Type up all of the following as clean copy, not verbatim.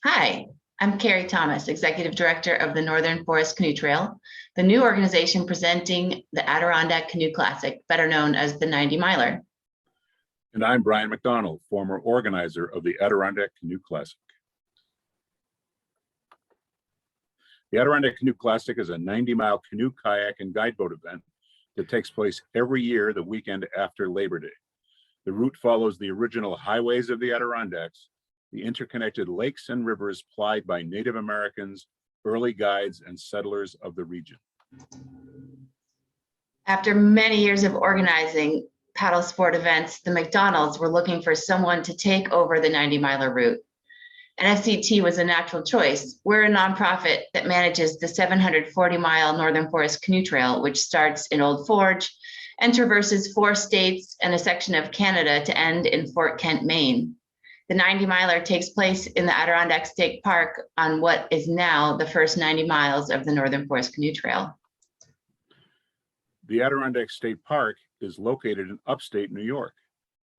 Hi, I'm Karrie Thomas, Executive Director of the Northern Forest Canoe Trail, the new organization presenting the Adirondack Canoe Classic, better known as the 90 Miler. And I'm Brian McDonnell, former organizer of the Adirondack Canoe Classic. The Adirondack Canoe Classic is a 90-mile canoe, kayak, and guideboat event that takes place every year the weekend after Labor Day. The route follows the original highways of the Adirondacks, the interconnected lakes and rivers plied by Native Americans, early guides, and settlers of the region. After many years of organizing paddle sport events, the McDonnells were looking for someone to take over the 90 Miler route. NFCT was a natural choice. We're a nonprofit that manages the 740-mile Northern Forest Canoe Trail, which starts in Old Forge and traverses 4 states and a section of Canada to end in Fort Kent, Maine. The 90 Miler takes place in the Adirondack State Park on what is now the first 90 miles of the Northern Forest Canoe Trail. The Adirondack State Park is located in upstate New York.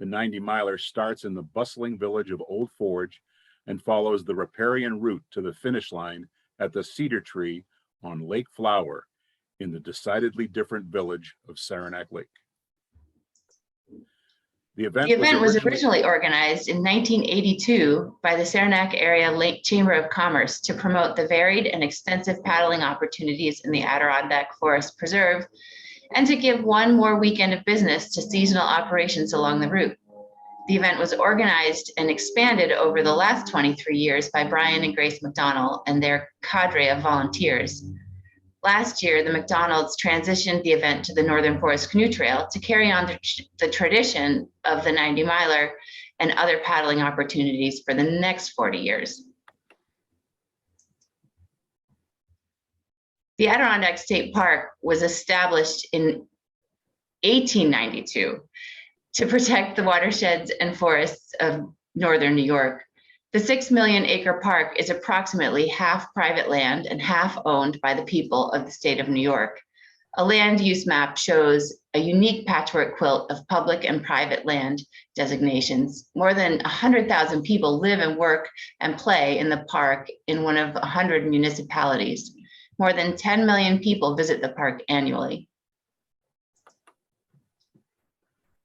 The 90 Miler starts in the bustling village of Old Forge and follows the riparian route to the finish line at the Cedar Tree on Lake Flower in the decidedly different village of Saranac Lake. The event was originally organized in 1982 by the Saranac Area Lake Chamber of Commerce to promote the varied and extensive paddling opportunities in the Adirondack Forest Preserve and to give one more weekend of business to seasonal operations along the route. The event was organized and expanded over the last 23 years by Brian and Grace McDonnell and their cadre of volunteers. Last year, the McDonnells transitioned the event to the Northern Forest Canoe Trail to carry on the tradition of the 90 Miler and other paddling opportunities for the next 40 years. The Adirondack State Park was established in 1892 to protect the watersheds and forests of northern New York. The 6 million acre park is approximately half private land and half owned by the people of the state of New York. A land use map shows a unique patchwork quilt of public and private land designations. More than 100,000 people live and work and play in the park in one of 100 municipalities. More than 10 million people visit the park annually.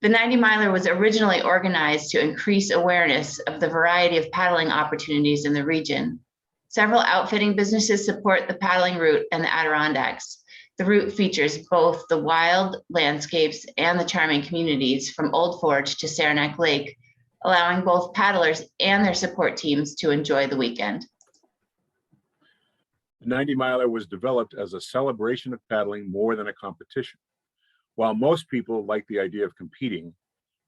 The 90 Miler was originally organized to increase awareness of the variety of paddling opportunities in the region. Several outfitting businesses support the paddling route and the Adirondacks. The route features both the wild landscapes and the charming communities from Old Forge to Saranac Lake, allowing both paddlers and their support teams to enjoy the weekend. The 90 Miler was developed as a celebration of paddling more than a competition. While most people like the idea of competing,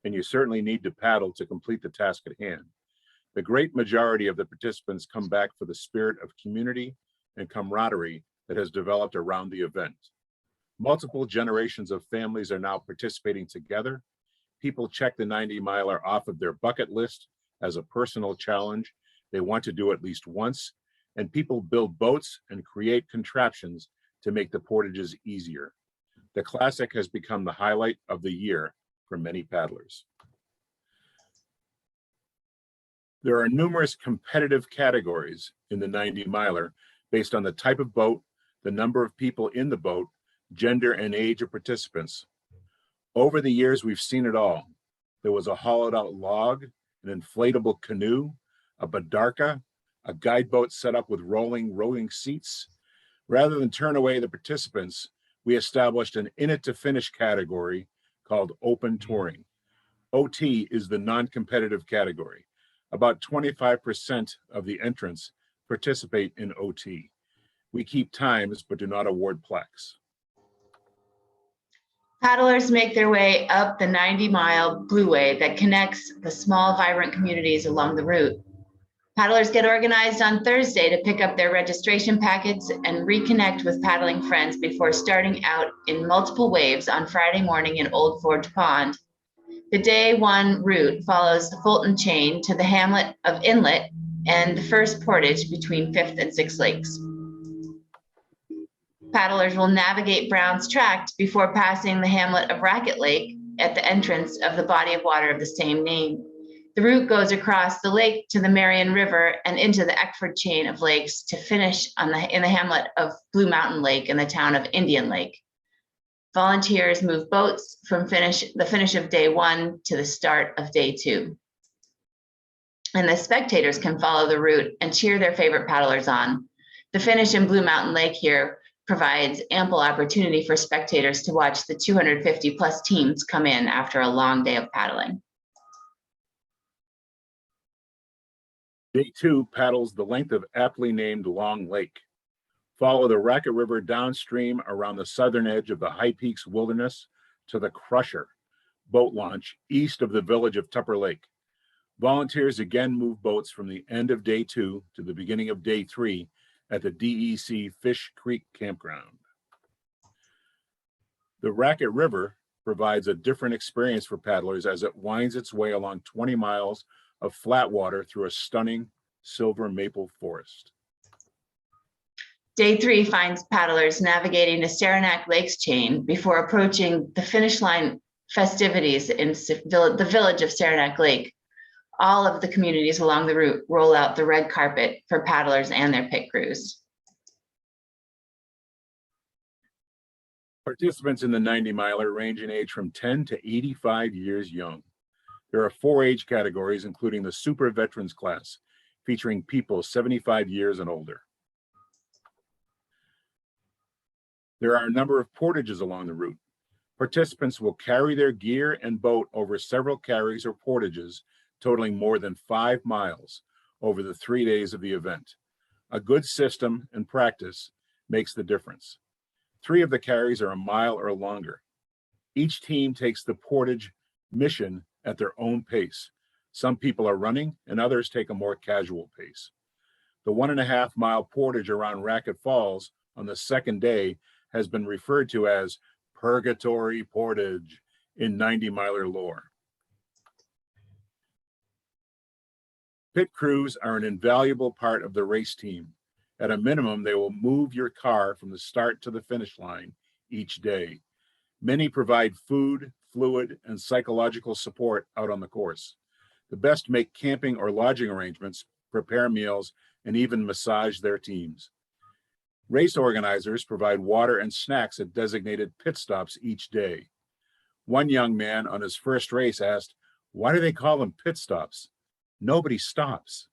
and you certainly need to paddle to complete the task at hand, the great majority of the participants come back for the spirit of community and camaraderie that has developed around the event. Multiple generations of families are now participating together. People check the 90 Miler off of their bucket list as a personal challenge they want to do at least once, and people build boats and create contraptions to make the portages easier. The Classic has become the highlight of the year for many paddlers. There are numerous competitive categories in the 90 Miler based on the type of boat, the number of people in the boat, gender and age of participants. Over the years, we've seen it all. There was a hollowed out log, an inflatable canoe, a badarka, a guideboat set up with rowing seats. Rather than turn away the participants, we established an in it to finish category called open touring. OT is the non-competitive category. About 25% of the entrants participate in OT. We keep times, but do not award plaques. Paddlers make their way up the 90-mile blueway that connects the small, vibrant communities along the route. Paddlers get organized on Thursday to pick up their registration packets and reconnect with paddling friends before starting out in multiple waves on Friday morning in Old Forge Pond. The day one route follows the Fulton Chain to the hamlet of Inlet and the first portage between 5th and 6th Lakes. Paddlers will navigate Brown's Tract before passing the hamlet of Racket Lake at the entrance of the body of water of the same name. The route goes across the lake to the Marion River and into the Eckford chain of lakes to finish in the hamlet of Blue Mountain Lake in the town of Indian Lake. Volunteers move boats from the finish of day 1 to the start of day 2. And the spectators can follow the route and cheer their favorite paddlers on. The finish in Blue Mountain Lake here provides ample opportunity for spectators to watch the 250 plus teams come in after a long day of paddling. Day 2 paddles the length of aptly named Long Lake. Follow the Racket River downstream around the southern edge of the High Peaks Wilderness to the Crusher boat launch east of the village of Tupper Lake. Volunteers again move boats from the end of day 2 to the beginning of day 3 at the DEC Fish Creek Campground. The Racket River provides a different experience for paddlers as it winds its way along 20 miles of flat water through a stunning silver maple forest. Day 3 finds paddlers navigating the Saranac Lakes chain before approaching the finish line festivities in the village of Saranac Lake. All of the communities along the route roll out the red carpet for paddlers and their pit crews. Participants in the 90 miler range in age from 10 to 85 years young. There are 4 age categories, including the Super Veterans class, featuring people 75 years and older. There are a number of portages along the route. Participants will carry their gear and boat over several carries or portages, totaling more than 5 miles over the 3 days of the event. A good system and practice makes the difference. 3 of the carries are a mile or longer. Each team takes the portage mission at their own pace. Some people are running and others take a more casual pace. The 1.5 mile portage around Racket Falls on the second day has been referred to as Purgatory Portage in 90 miler lore. Pit crews are an invaluable part of the race team. At a minimum, they will move your car from the start to the finish line each day. Many provide food, fluid, and psychological support out on the course. The best make camping or lodging arrangements, prepare meals, and even massage their teams. Race organizers provide water and snacks at designated pit stops each day. One young man on his first race asked, "Why do they call them pit stops? Nobody stops."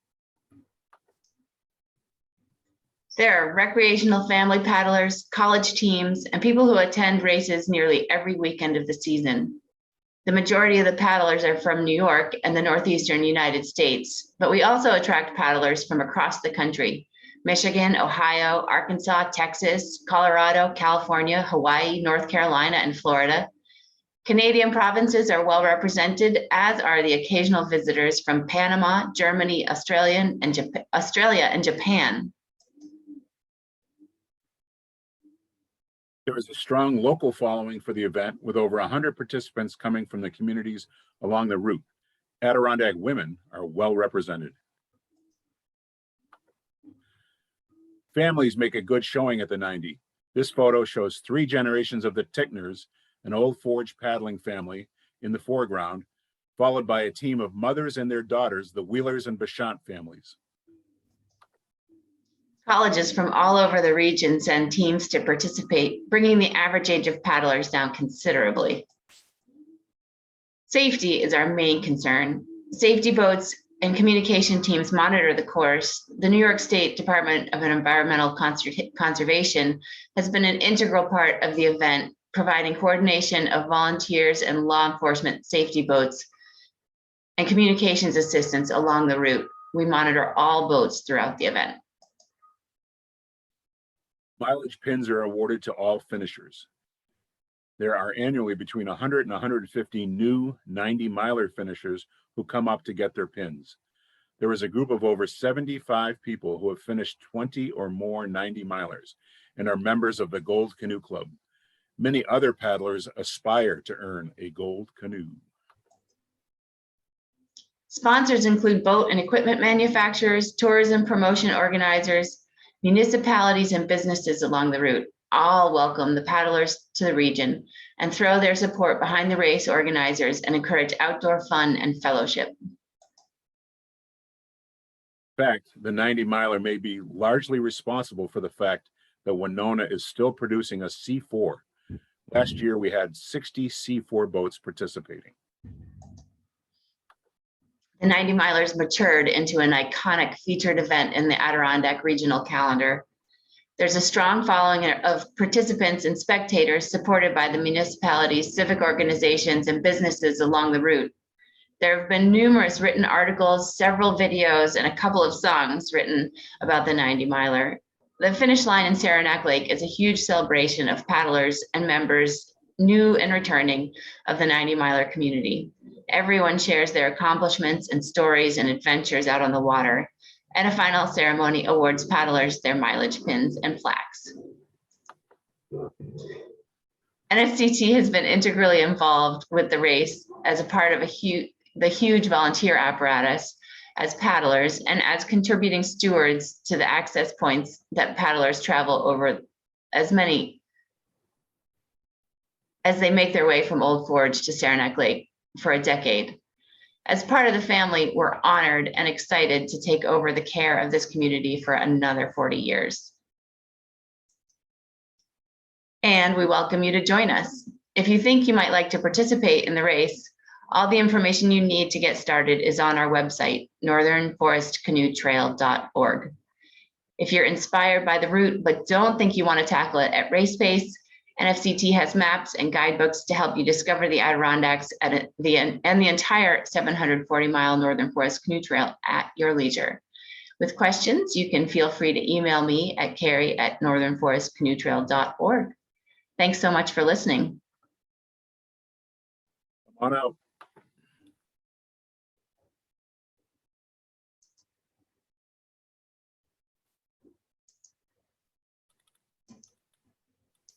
There are recreational family paddlers, college teams, and people who attend races nearly every weekend of the season. The majority of the paddlers are from New York and the northeastern United States, but we also attract paddlers from across the country: Michigan, Ohio, Arkansas, Texas, Colorado, California, Hawaii, North Carolina, and Florida. Canadian provinces are well represented, as are the occasional visitors from Panama, Germany, Australia, and Japan. There is a strong local following for the event, with over 100 participants coming from the communities along the route. Adirondack women are well represented. Families make a good showing at the 90. This photo shows 3 generations of the Tickners, an Old Forge paddling family, in the foreground, followed by a team of mothers and their daughters, the Wheelers and Bechant families. Colleges from all over the region send teams to participate, bringing the average age of paddlers down considerably. Safety is our main concern. Safety boats and communication teams monitor the course. The New York State Department of Environmental Conservation has been an integral part of the event, providing coordination of volunteers and law enforcement safety boats and communications assistance along the route. We monitor all boats throughout the event. Mileage pins are awarded to all finishers. There are annually between 100 and 150 new 90 miler finishers who come up to get their pins. There is a group of over 75 people who have finished 20 or more 90 milers and are members of the Gold Canoe Club. Many other paddlers aspire to earn a gold canoe. Sponsors include boat and equipment manufacturers, tourism promotion organizers, municipalities, and businesses along the route. All welcome the paddlers to the region and throw their support behind the race organizers and encourage outdoor fun and fellowship. fact, the 90 miler may be largely responsible for the fact that Winona is still producing a C4. Last year, we had 60 C4 boats participating. The 90 milers matured into an iconic featured event in the Adirondack regional calendar. There's a strong following of participants and spectators supported by the municipalities, civic organizations, and businesses along the route. There have been numerous written articles, several videos, and a couple of songs written about the 90 miler. The finish line in Saranac Lake is a huge celebration of paddlers and members, new and returning, of the 90 miler community. Everyone shares their accomplishments and stories and adventures out on the water, and a final ceremony awards paddlers their mileage pins and plaques. NFCT has been integrally involved with the race as a part of the huge volunteer apparatus as paddlers and as contributing stewards to the access points that paddlers travel over, as many as they make their way from Old Forge to Saranac Lake for a decade. As part of the family, we're honored and excited to take over the care of this community for another 40 years. And we welcome you to join us. If you think you might like to participate in the race, all the information you need to get started is on our website, northernforestcanoetrail.org. If you're inspired by the route but don't think you want to tackle it at race pace, NFCT has maps and guidebooks to help you discover the Adirondacks and the entire 740-mile Northern Forest Canoe Trail at your leisure. With questions, you can feel free to email me at Karrie@northernforestcanoetrail.org. Thanks so much for listening. Come on out.